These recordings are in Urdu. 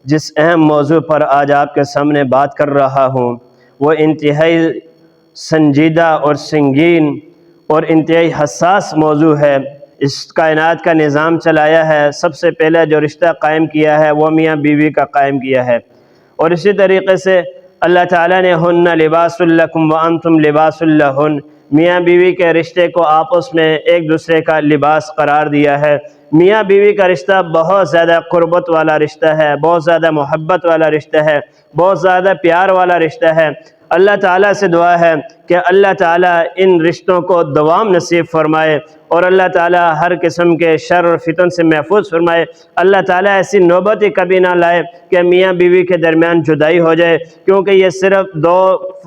جس اہم موضوع پر آج آپ کے سامنے بات کر رہا ہوں وہ انتہائی سنجیدہ اور سنگین اور انتہائی حساس موضوع ہے۔ اس کائنات کا نظام چلایا ہے، سب سے پہلے جو رشتہ قائم کیا ہے وہ میاں بیوی کا قائم کیا ہے، اور اسی طریقے سے اللہ تعالیٰ نے ہن لباس لکم وانتم لباس لہن، میاں بیوی کے رشتے کو آپس میں ایک دوسرے کا لباس قرار دیا ہے۔ میاں بیوی کا رشتہ بہت زیادہ قربت والا رشتہ ہے، بہت زیادہ محبت والا رشتہ ہے، بہت زیادہ پیار والا رشتہ ہے۔ اللہ تعالیٰ سے دعا ہے کہ اللہ تعالیٰ ان رشتوں کو دوام نصیب فرمائے، اور اللہ تعالیٰ ہر قسم کے شر اور فتن سے محفوظ فرمائے۔ اللہ تعالیٰ ایسی نوبت ہی کبھی نہ لائے کہ میاں بیوی کے درمیان جدائی ہو جائے، کیونکہ یہ صرف دو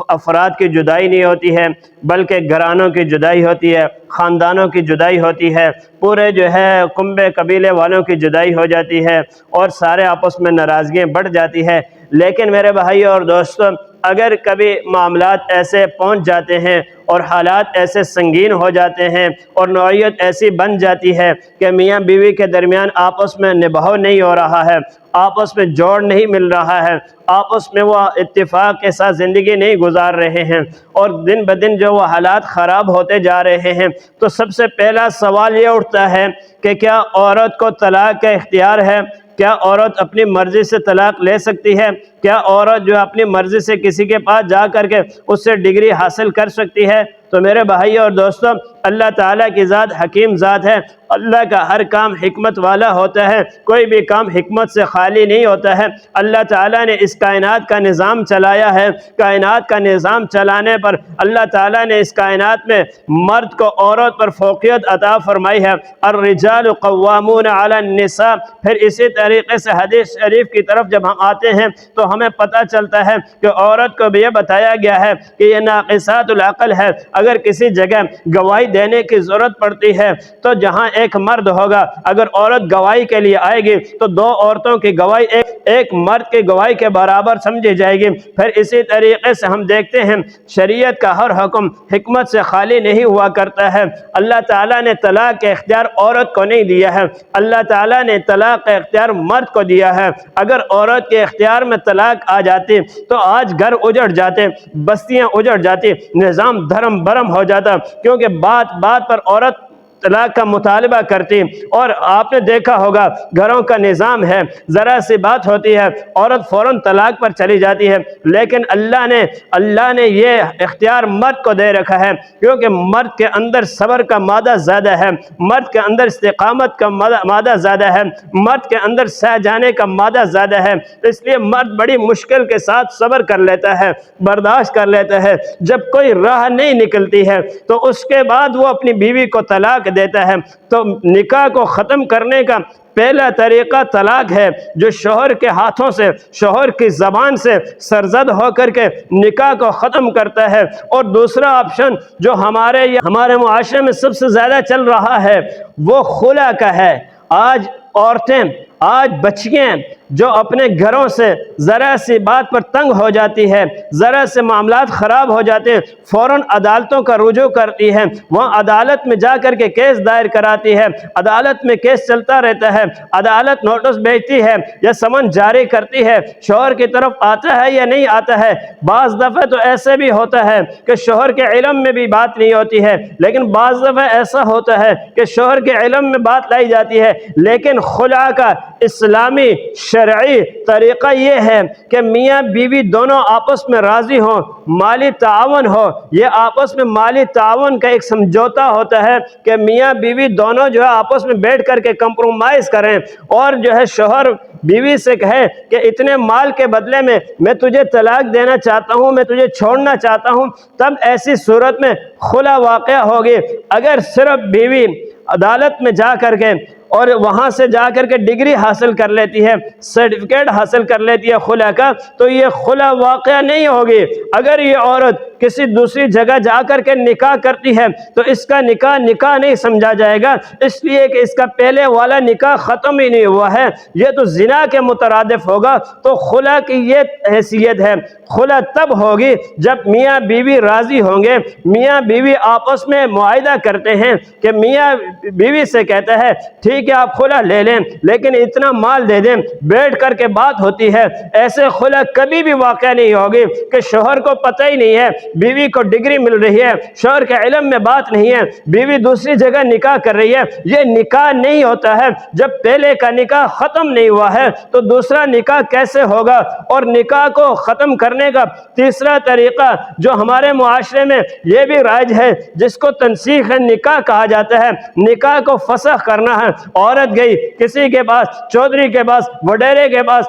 افراد کی جدائی نہیں ہوتی ہے بلکہ گھرانوں کی جدائی ہوتی ہے، خاندانوں کی جدائی ہوتی ہے، پورے جو ہے کنبے قبیلے والوں کی جدائی ہو جاتی ہے، اور سارے آپس میں ناراضگیاں بڑھ جاتی ہے۔ لیکن میرے بھائی اور دوستوں، اگر کبھی معاملات ایسے پہنچ جاتے ہیں اور حالات ایسے سنگین ہو جاتے ہیں اور نوعیت ایسی بن جاتی ہے کہ میاں بیوی کے درمیان آپس میں نبھاؤ نہیں ہو رہا ہے، آپس میں جوڑ نہیں مل رہا ہے، آپس میں وہ اتفاق کے ساتھ زندگی نہیں گزار رہے ہیں، اور دن بدن جو وہ حالات خراب ہوتے جا رہے ہیں، تو سب سے پہلا سوال یہ اٹھتا ہے کہ کیا عورت کو طلاق کا اختیار ہے؟ کیا عورت اپنی مرضی سے طلاق لے سکتی ہے؟ کیا عورت جو اپنی مرضی سے کسی کے پاس جا کر کے اس سے ڈگری حاصل کر سکتی ہے؟ تو میرے بھائی اور دوستوں، اللہ تعالیٰ کی ذات حکیم ذات ہے، اللہ کا ہر کام حکمت والا ہوتا ہے، کوئی بھی کام حکمت سے خالی نہیں ہوتا ہے۔ اللہ تعالیٰ نے اس کائنات کا نظام چلایا ہے، کائنات کا نظام چلانے پر اللہ تعالیٰ نے اس کائنات میں مرد کو عورت پر فوقیت عطا فرمائی ہے، الرجال قوامون علی النساء۔ پھر اسی طریقے سے حدیث شریف کی طرف جب ہم آتے ہیں تو ہمیں پتہ چلتا ہے کہ عورت کو بھی یہ بتایا گیا ہے کہ یہ ناقصات العقل ہے۔ اگر کسی جگہ گواہی دینے کی ضرورت پڑتی ہے تو جہاں ایک مرد ہوگا، اگر عورت گواہی کے لیے آئے گی تو دو عورتوں کی گواہی ایک مرد کی گواہی کے برابر سمجھی جائے گی۔ پھر اسی طریقے سے ہم دیکھتے ہیں شریعت کا ہر حکم حکمت سے خالی نہیں ہوا کرتا ہے۔ اللہ تعالیٰ نے طلاق کا اختیار عورت کو نہیں دیا ہے، اللہ تعالیٰ نے طلاق کا اختیار مرد کو دیا ہے۔ اگر عورت کے اختیار میں طلاق آ جاتی تو آج گھر اجڑ جاتے، بستیاں اجڑ جاتی، نظام دھرم برم ہو جاتا، کیونکہ بات بات پر عورت طلاق کا مطالبہ کرتی۔ اور آپ نے دیکھا ہوگا گھروں کا نظام ہے، ذرا سی بات ہوتی ہے عورت فوراً طلاق پر چلی جاتی ہے، لیکن اللہ نے یہ اختیار مرد کو دے رکھا ہے، کیونکہ مرد کے اندر صبر کا مادہ زیادہ ہے، مرد کے اندر استقامت کا مادہ زیادہ ہے، مرد کے اندر سہ جانے کا مادہ زیادہ ہے، اس لیے مرد بڑی مشکل کے ساتھ صبر کر لیتا ہے، برداشت کر لیتا ہے۔ جب کوئی راہ نہیں نکلتی ہے تو اس کے بعد وہ اپنی بیوی کو طلاق دیتا ہے۔ تو نکاح کو ختم کرنے کا پہلا طریقہ طلاق ہے، جو شوہر کے ہاتھوں سے، شوہر کی زبان سے سرزد ہو کر کے نکاح کو ختم کرتا ہے۔ اور دوسرا آپشن جو ہمارے معاشرے میں سب سے زیادہ چل رہا ہے وہ خلا کا ہے۔ آج عورتیں، آج بچیاں جو اپنے گھروں سے ذرا سی بات پر تنگ ہو جاتی ہے، ذرا سے معاملات خراب ہو جاتے ہیں، فوراً عدالتوں کا رجوع کرتی ہے، وہاں عدالت میں جا کر کے کیس دائر کراتی ہے، عدالت میں کیس چلتا رہتا ہے، عدالت نوٹس بھیجتی ہے یا سمن جاری کرتی ہے، شوہر کی طرف آتا ہے یا نہیں آتا ہے۔ بعض دفعہ تو ایسے بھی ہوتا ہے کہ شوہر کے علم میں بھی بات نہیں ہوتی ہے، لیکن بعض دفعہ ایسا ہوتا ہے کہ شوہر کے علم میں بات لائی جاتی ہے۔ لیکن خلا کا اسلامی شرعی طریقہ یہ ہے کہ میاں بیوی دونوں آپس میں راضی ہوں، مالی تعاون ہو۔ یہ آپس میں مالی تعاون کا ایک سمجھوتا ہوتا ہے کہ میاں بیوی دونوں جو ہے آپس میں بیٹھ کر کے کمپرومائز کریں، اور جو ہے شوہر بیوی سے کہے کہ اتنے مال کے بدلے میں تجھے طلاق دینا چاہتا ہوں، میں تجھے چھوڑنا چاہتا ہوں، تب ایسی صورت میں خلا واقع ہوگی۔ اگر صرف بیوی عدالت میں جا کر کے اور وہاں سے جا کر کے ڈگری حاصل کر لیتی ہے، سرٹیفکیٹ حاصل کر لیتی ہے خلا کا، تو یہ خلا واقعہ نہیں ہوگی۔ اگر یہ عورت کسی دوسری جگہ جا کر کے نکاح کرتی ہے تو اس کا نکاح نکاح نہیں سمجھا جائے گا، اس لیے کہ اس کا پہلے والا نکاح ختم ہی نہیں ہوا ہے، یہ تو زنا کے مترادف ہوگا۔ تو خلا کی یہ حیثیت ہے، خلا تب ہوگی جب میاں بیوی راضی ہوں گے، میاں بیوی آپس میں معاہدہ کرتے ہیں کہ میاں بیوی سے کہتا ہے ٹھیک ہے آپ خلا لے لیں لیکن اتنا مال دے دیں، بیٹھ کر کے بات ہوتی ہے۔ ایسے خلا کبھی بھی واقع نہیں ہوگی کہ شوہر کو پتہ ہی نہیں ہے، بیوی کو ڈگری مل رہی ہے، شوہر کے علم میں بات نہیں ہے، بیوی دوسری جگہ نکاح کر رہی ہے۔ یہ نکاح نہیں ہوتا ہے، جب پہلے کا نکاح ختم نہیں ہوا ہے تو دوسرا نکاح کیسے ہوگا؟ اور نکاح کو ختم کرنے کا تیسرا طریقہ جو ہمارے معاشرے میں یہ بھی رائج ہے، جس کو تنسیخ نکاح کہا جاتا ہے، نکاح کو فسخ کرنا ہے۔ عورت گئی کسی کے پاس، چودھری کے پاس، وڈیرے کے پاس،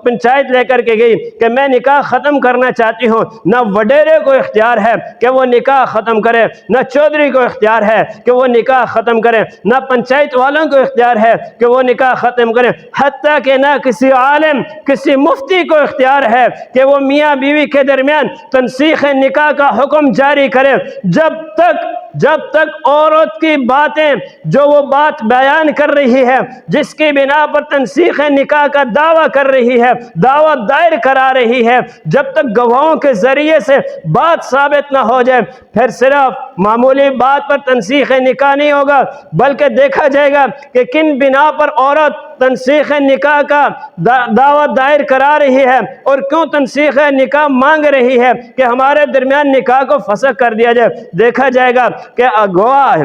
پنچایت لے کر کے گئی کہ میں نکاح ختم کرنا چاہتی ہوں، نہ وڈیرے کو اختیار ہے کہ وہ نکاح ختم کرے، نہ چودھری کو اختیار ہے کہ وہ نکاح ختم کرے، نہ پنچایت والوں کو اختیار ہے کہ وہ نکاح ختم کرے، حتیٰ کہ نہ کسی عالم، کسی مفتی کو اختیار ہے کہ وہ میاں بیوی کے درمیان تنسیخ نکاح کا حکم جاری کرے، جب تک عورت کی باتیں جو وہ بات بیان کر رہی ہے، جس کی بنا پر تنسیخ نکاح کا دعویٰ کر رہی ہے، دعویٰ دائر کرا رہی ہے، جب تک گواہوں کے ذریعے سے بات ثابت نہ ہو جائے، پھر صرف معمولی بات پر تنسیخ نکاح نہیں ہوگا، بلکہ دیکھا جائے گا کہ کن بنا پر عورت تنسیخ نکاح کا دعویٰ دائر کرا رہی ہے اور کیوں تنسیخ نکاح مانگ رہی ہے کہ ہمارے درمیان نکاح کو فسخ کر دیا جائے۔ دیکھا جائے گا کہ گواہ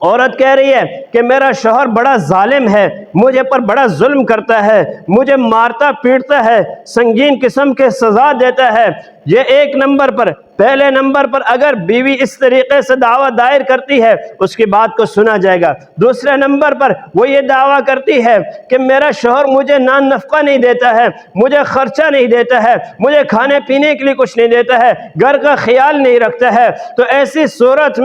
عورت کہہ رہی ہے کہ میرا شوہر بڑا ظالم ہے، مجھے پر بڑا ظلم کرتا ہے، مجھے مارتا پیٹتا ہے، سنگین قسم کے سزا دیتا ہے۔ یہ ایک نمبر پر، پہلے نمبر پر اگر بیوی اس طریقے سے دعویٰ دائر کرتی ہے اس کی بات کو سنا جائے گا۔ دوسرے نمبر پر وہ یہ دعویٰ کرتی ہے کہ میرا شوہر مجھے نان نفقہ نہیں دیتا ہے، مجھے خرچہ نہیں دیتا ہے، مجھے کھانے پینے کے لیے کچھ نہیں دیتا ہے، گھر کا خیال نہیں رکھتا ہے، تو ایسی صورت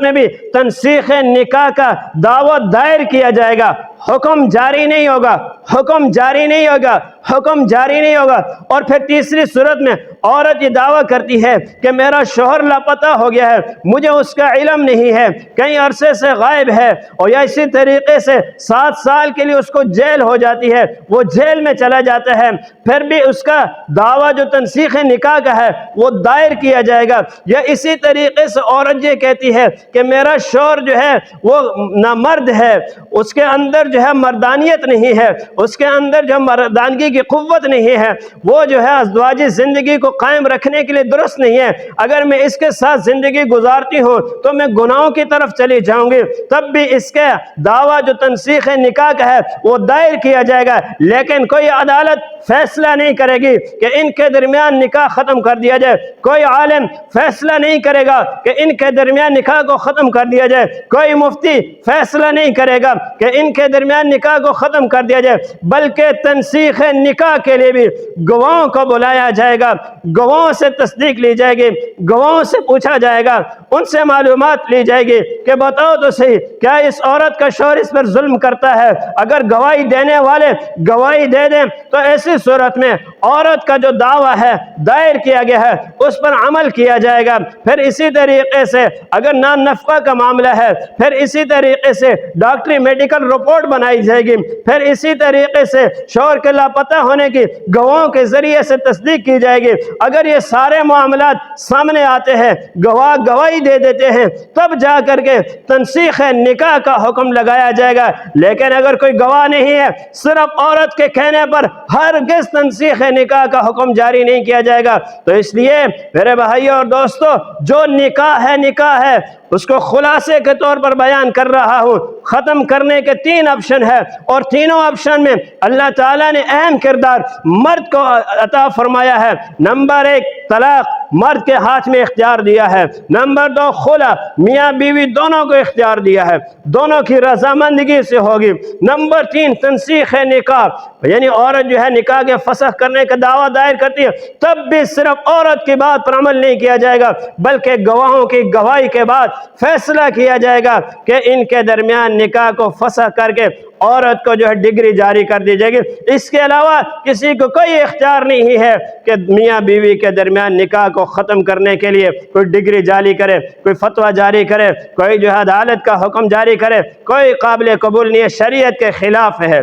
میں بھی تنسیخ نکاح کا دعویٰ دائر کیا جائے گا، حکم جاری نہیں ہوگا، حکم جاری نہیں ہوگا، حکم جاری نہیں ہوگا۔ اور پھر تیسری صورت میں عورت یہ دعویٰ کرتی ہے کہ میرا شوہر لاپتہ ہو گیا ہے، مجھے اس کا علم نہیں ہے، کئی عرصے سے غائب ہے، اور یا اسی طریقے سے 7 سال کے لیے اس کو جیل ہو جاتی ہے، وہ جیل میں چلا جاتا ہے، پھر بھی اس کا دعویٰ جو تنسیخ نکاح کا ہے وہ دائر کیا جائے گا۔ یا اسی طریقے سے عورت یہ کہتی ہے کہ میرا شوہر جو ہے وہ نامرد ہے، اس کے اندر جو ہے مردانیت نہیں ہے، اس کے اندر جو مردانگی کی قوت نہیں ہے، وہ جو ہے ازدواجی زندگی کو قائم رکھنے کے لیے درست نہیں ہے، اگر میں اس کے ساتھ زندگی گزارتی ہوں تو میں گناہوں کی طرف چلی جاؤں گی، تب بھی اس کے دعویٰ جو تنسیخ نکاح کا ہے وہ دائر کیا جائے گا، لیکن کوئی عدالت فیصلہ نہیں کرے گی کہ ان کے درمیان نکاح ختم کر دیا جائے، کوئی عالم فیصلہ نہیں کرے گا کہ ان کے درمیان نکاح کو ختم کر دیا جائے، کوئی مفتی فیصلہ نہیں کرے گا کہ ان کے درمیان نکاح کو ختم کر دیا جائے، بلکہ تنسیخ نکاح کے لیے بھی گواہوں کو بلایا جائے گا، گواہوں سے تصدیق لی جائے گی، گواہوں سے پوچھا جائے گا، ان سے معلومات لی جائے گی کہ بتاؤ تو صحیح کیا اس عورت کا شوہر اس پر ظلم کرتا ہے؟ اگر گواہی دینے والے گواہی دے دیں تو ایسی صورت میں عورت کا جو دعویٰ ہے دائر کیا گیا ہے اس پر عمل کیا جائے گا۔ پھر اسی طریقے سے اگر نان نفقہ کا معاملہ ہے، پھر اسی طریقے سے ڈاکٹری میڈیکل رپورٹ بنائی جائے گی، پھر اسی طریقے سے شوہر کے لاپتہ ہونے کی گواہوں کے ذریعے سے تصدیق کی جائے گی۔ اگر یہ سارے معاملات سامنے آتے ہیں، گواہ گواہی دے دیتے ہیں، تب جا کر کے تنسیخ نکاح کا حکم لگایا جائے گا۔ لیکن اگر کوئی گواہ نہیں ہے، صرف عورت کے کہنے پر ہرگز تنسیخ نکاح کا حکم جاری نہیں کیا جائے گا۔ تو اس لیے میرے بھائیوں اور دوستو، جو نکاح ہے اس کو خلاصے کے طور پر بیان کر رہا ہوں۔ ختم کرنے کے 3 آپشن ہے، اور تینوں آپشن میں اللہ تعالیٰ نے اہم کردار مرد کو عطا فرمایا ہے۔ نمبر 1 طلاق مرد کے ہاتھ میں اختیار دیا ہے۔ نمبر 2 خلا میاں بیوی دونوں کو اختیار دیا ہے، دونوں کی رضامندگی سے ہوگی۔ نمبر 3 تنسیخ نکاح، یعنی عورت جو ہے نکاح کے فسخ کرنے کا دعویٰ دائر کرتی ہے، تب بھی صرف عورت کی بات پر عمل نہیں کیا جائے گا، بلکہ گواہوں کی گواہی کے بعد فیصلہ کیا جائے گا کہ ان کے درمیان نکاح کو فسخ کر کے عورت کو جو ہے ڈگری جاری کر دی جائے گی۔ اس کے علاوہ کسی کو کوئی اختیار نہیں ہے کہ میاں بیوی کے درمیان نکاح کو ختم کرنے کے لیے کوئی ڈگری جاری کرے، کوئی فتویٰ جاری کرے، کوئی جو ہے عدالت کا حکم جاری کرے، کوئی قابل قبول نہیں ہے، شریعت کے خلاف ہے۔